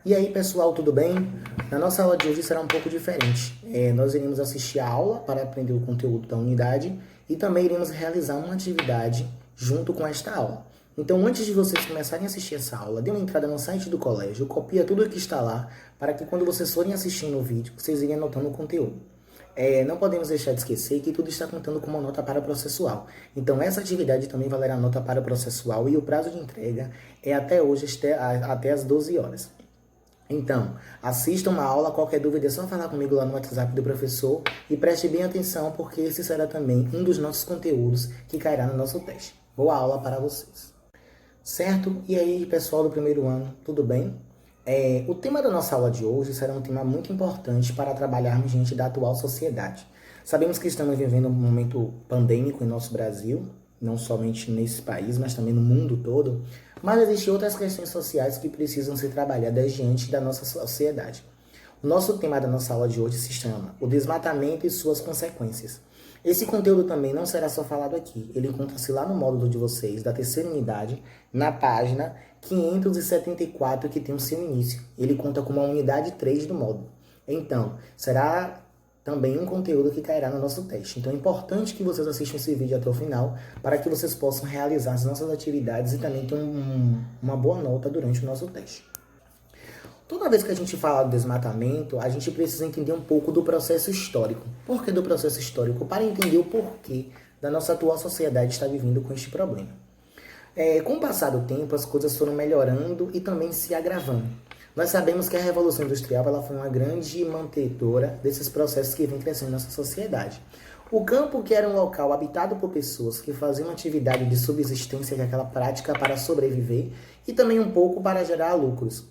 E aí pessoal, tudo bem? Na nossa aula de hoje será um pouco diferente. Nós iremos assistir a aula para aprender o conteúdo da unidade e também iremos realizar uma atividade junto com esta aula. Então, antes de vocês começarem a assistir essa aula, dê uma entrada no site do colégio, copia tudo o que está lá, para que quando vocês forem assistindo o vídeo, vocês irem anotando o conteúdo. Não podemos deixar de esquecer que tudo está contando como nota para processual. Então, essa atividade também valerá nota para processual e o prazo de entrega é até hoje, até às 12 horas. Então, assista uma aula, qualquer dúvida é só falar comigo lá no WhatsApp do professor e preste bem atenção porque esse será também um dos nossos conteúdos que cairá no nosso teste. Boa aula para vocês. Certo? E aí, pessoal do primeiro ano, tudo bem? O tema da nossa aula de hoje será um tema muito importante para trabalharmos diante da atual sociedade. Sabemos que estamos vivendo um momento pandêmico em nosso Brasil, não somente nesse país, mas também no mundo todo, mas existem outras questões sociais que precisam ser trabalhadas diante da nossa sociedade. O nosso tema da nossa aula de hoje se chama O Desmatamento e Suas Consequências. Esse conteúdo também não será só falado aqui, ele encontra-se lá no módulo de vocês, da terceira unidade, na página 574, que tem o seu início. Ele conta com a unidade 3 do módulo. Então, será também um conteúdo que cairá no nosso teste. Então é importante que vocês assistam esse vídeo até o final, para que vocês possam realizar as nossas atividades e também ter uma boa nota durante o nosso teste. Toda vez que a gente fala do desmatamento, a gente precisa entender um pouco do processo histórico. Por que do processo histórico? Para entender o porquê da nossa atual sociedade estar vivendo com este problema. Com o passar do tempo, as coisas foram melhorando e também se agravando. Nós sabemos que a Revolução Industrial ela foi uma grande mantedora desses processos que vem crescendo na nossa sociedade. O campo, que era um local habitado por pessoas que faziam atividade de subsistência, que é aquela prática para sobreviver, e também um pouco para gerar lucros,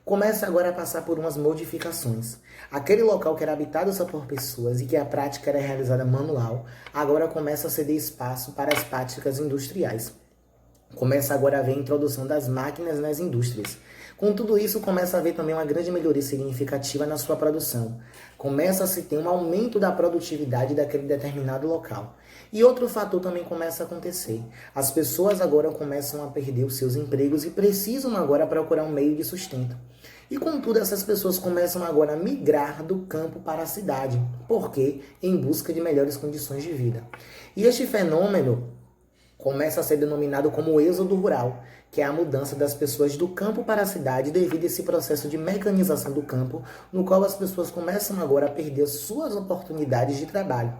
começa agora a passar por umas modificações. Aquele local que era habitado só por pessoas e que a prática era realizada manual, agora começa a ceder espaço para as práticas industriais. Começa agora a haver a introdução das máquinas nas indústrias. Com tudo isso, começa a haver também uma grande melhoria significativa na sua produção. Começa a se ter um aumento da produtividade daquele determinado local. E outro fator também começa a acontecer. As pessoas agora começam a perder os seus empregos e precisam agora procurar um meio de sustento. E contudo, essas pessoas começam agora a migrar do campo para a cidade. Por quê? Em busca de melhores condições de vida. E este fenômeno começa a ser denominado como êxodo rural, que é a mudança das pessoas do campo para a cidade devido a esse processo de mecanização do campo, no qual as pessoas começam agora a perder suas oportunidades de trabalho.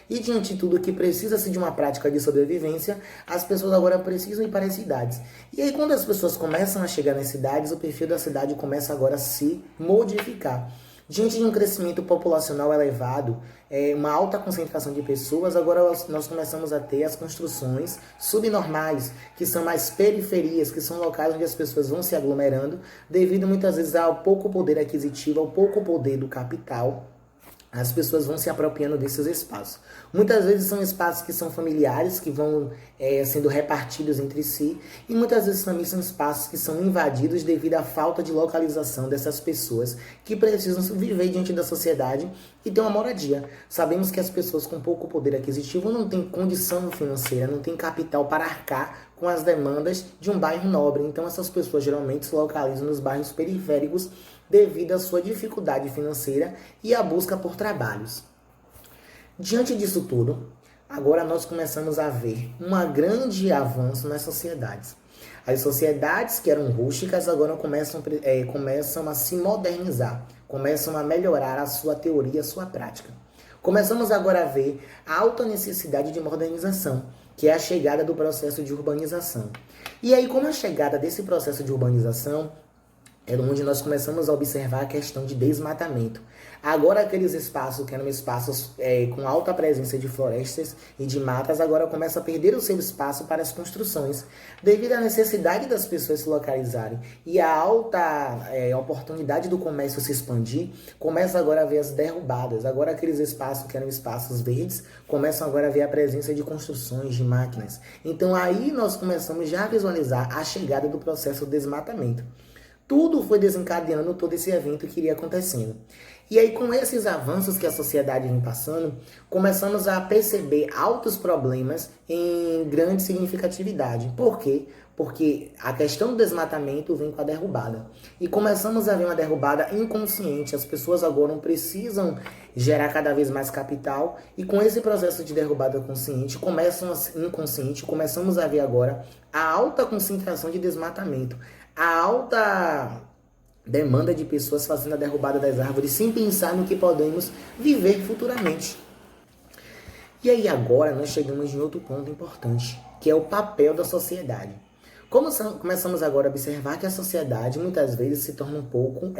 E diante de tudo que precisa-se de uma prática de sobrevivência, as pessoas agora precisam ir para as cidades. E aí quando as pessoas começam a chegar nas cidades, o perfil da cidade começa agora a se modificar. Diante de um crescimento populacional elevado, uma alta concentração de pessoas, agora nós começamos a ter as construções subnormais, que são mais periferias, que são locais onde as pessoas vão se aglomerando, devido muitas vezes ao pouco poder aquisitivo, ao pouco poder do capital. As pessoas vão se apropriando desses espaços. Muitas vezes são espaços que são familiares, que vão sendo repartidos entre si, e muitas vezes também são espaços que são invadidos devido à falta de localização dessas pessoas que precisam viver diante da sociedade e ter uma moradia. Sabemos que as pessoas com pouco poder aquisitivo não têm condição financeira, não têm capital para arcar com as demandas de um bairro nobre. Então essas pessoas geralmente se localizam nos bairros periféricos devido à sua dificuldade financeira e à busca por trabalhos. Diante disso tudo, agora nós começamos a ver um grande avanço nas sociedades. As sociedades que eram rústicas agora começam a se modernizar, começam a melhorar a sua teoria, a sua prática. Começamos agora a ver a alta necessidade de modernização, que é a chegada do processo de urbanização. E aí, com a chegada desse processo de urbanização, é onde nós começamos a observar a questão de desmatamento. Agora aqueles espaços que eram espaços com alta presença de florestas e de matas, agora começam a perder o seu espaço para as construções, devido à necessidade das pessoas se localizarem e a alta oportunidade do comércio se expandir, começa agora a ver as derrubadas. Agora aqueles espaços que eram espaços verdes, começam agora a ver a presença de construções, de máquinas. Então aí nós começamos já a visualizar a chegada do processo de desmatamento. Tudo foi desencadeando todo esse evento que iria acontecendo. E aí, com esses avanços que a sociedade vem passando, começamos a perceber altos problemas em grande significatividade. Por quê? Porque a questão do desmatamento vem com a derrubada. E começamos a ver uma derrubada inconsciente. As pessoas agora não precisam gerar cada vez mais capital. E com esse processo de derrubada consciente, inconsciente, começamos a ver agora a alta concentração de desmatamento. A alta demanda de pessoas fazendo a derrubada das árvores sem pensar no que podemos viver futuramente. E aí agora nós chegamos em outro ponto importante, que é o papel da sociedade. Começamos agora a observar que a sociedade muitas vezes se torna um pouco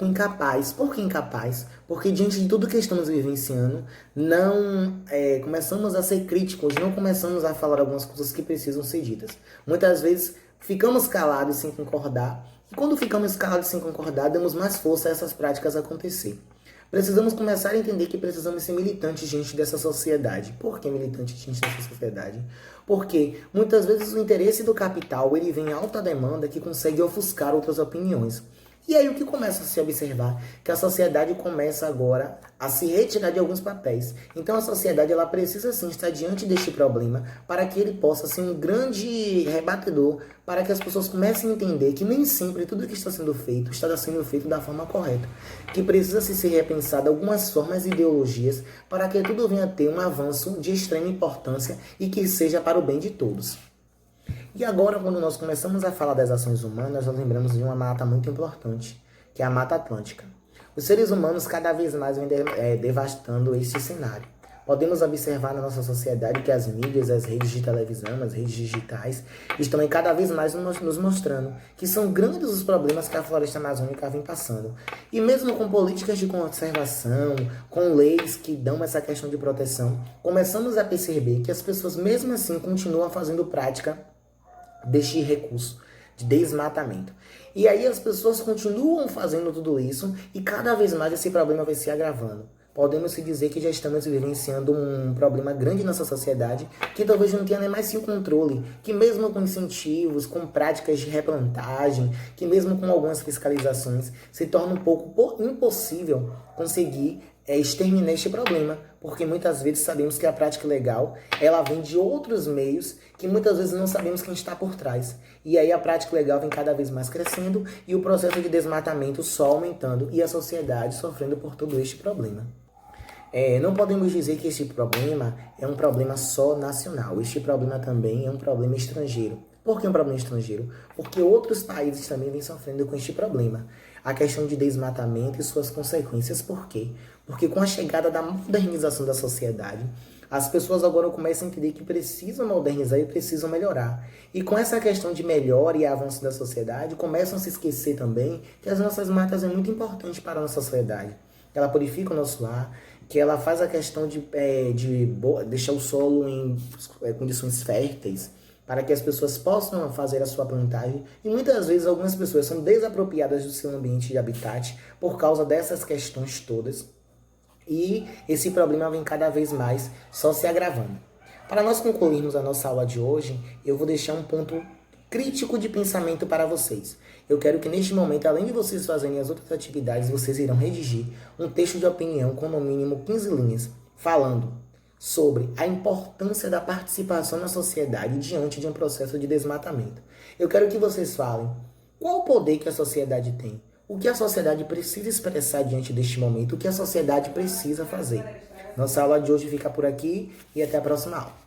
incapaz. Por que incapaz? Porque diante de tudo que estamos vivenciando, não começamos a ser críticos, não começamos a falar algumas coisas que precisam ser ditas. Muitas vezes ficamos calados sem concordar, e quando ficamos calados sem concordar, damos mais força a essas práticas acontecer. Precisamos começar a entender que precisamos ser militantes diante dessa sociedade. Por que militantes diante dessa sociedade? Porque muitas vezes o interesse do capital ele vem em alta demanda que consegue ofuscar outras opiniões. E aí o que começa a se observar? Que a sociedade começa agora a se retirar de alguns papéis. Então a sociedade ela precisa sim estar diante deste problema para que ele possa ser um grande rebatedor, para que as pessoas comecem a entender que nem sempre tudo que está sendo feito da forma correta. Que precisa se ser repensado algumas formas e ideologias para que tudo venha a ter um avanço de extrema importância e que seja para o bem de todos. E agora, quando nós começamos a falar das ações humanas, nós lembramos de uma mata muito importante, que é a Mata Atlântica. Os seres humanos cada vez mais vêm devastando este cenário. Podemos observar na nossa sociedade que as mídias, as redes de televisão, as redes digitais, estão cada vez mais nos mostrando que são grandes os problemas que a floresta amazônica vem passando. E mesmo com políticas de conservação, com leis que dão essa questão de proteção, começamos a perceber que as pessoas mesmo assim continuam fazendo prática deste recurso de desmatamento. E aí as pessoas continuam fazendo tudo isso e cada vez mais esse problema vai se agravando. Podemos se dizer que já estamos vivenciando um problema grande nessa sociedade que talvez não tenha nem mais sim o controle, que mesmo com incentivos, com práticas de replantagem, que mesmo com algumas fiscalizações, se torna um pouco impossível conseguir exterminar este problema, porque muitas vezes sabemos que a prática legal ela vem de outros meios que muitas vezes não sabemos quem está por trás. E aí a prática legal vem cada vez mais crescendo e o processo de desmatamento só aumentando e a sociedade sofrendo por todo este problema. Não podemos dizer que este problema é um problema só nacional. Este problema também é um problema estrangeiro. Por que um problema estrangeiro? Porque outros países também vêm sofrendo com este problema. A questão de desmatamento e suas consequências. Por quê? Porque com a chegada da modernização da sociedade, as pessoas agora começam a entender que precisam modernizar e precisam melhorar. E com essa questão de melhora e avanço da sociedade, começam a se esquecer também que as nossas matas é muito importante para a nossa sociedade. Ela purifica o nosso ar, que ela faz a questão de deixar o solo em condições férteis, para que as pessoas possam fazer a sua plantagem. E muitas vezes algumas pessoas são desapropriadas do seu ambiente de habitat por causa dessas questões todas. E esse problema vem cada vez mais só se agravando. Para nós concluirmos a nossa aula de hoje, eu vou deixar um ponto crítico de pensamento para vocês. Eu quero que neste momento, além de vocês fazerem as outras atividades, vocês irão redigir um texto de opinião com no mínimo 15 linhas, falando sobre a importância da participação na sociedade diante de um processo de desmatamento. Eu quero que vocês falem qual o poder que a sociedade tem, o que a sociedade precisa expressar diante deste momento, o que a sociedade precisa fazer. Nossa aula de hoje fica por aqui e até a próxima aula.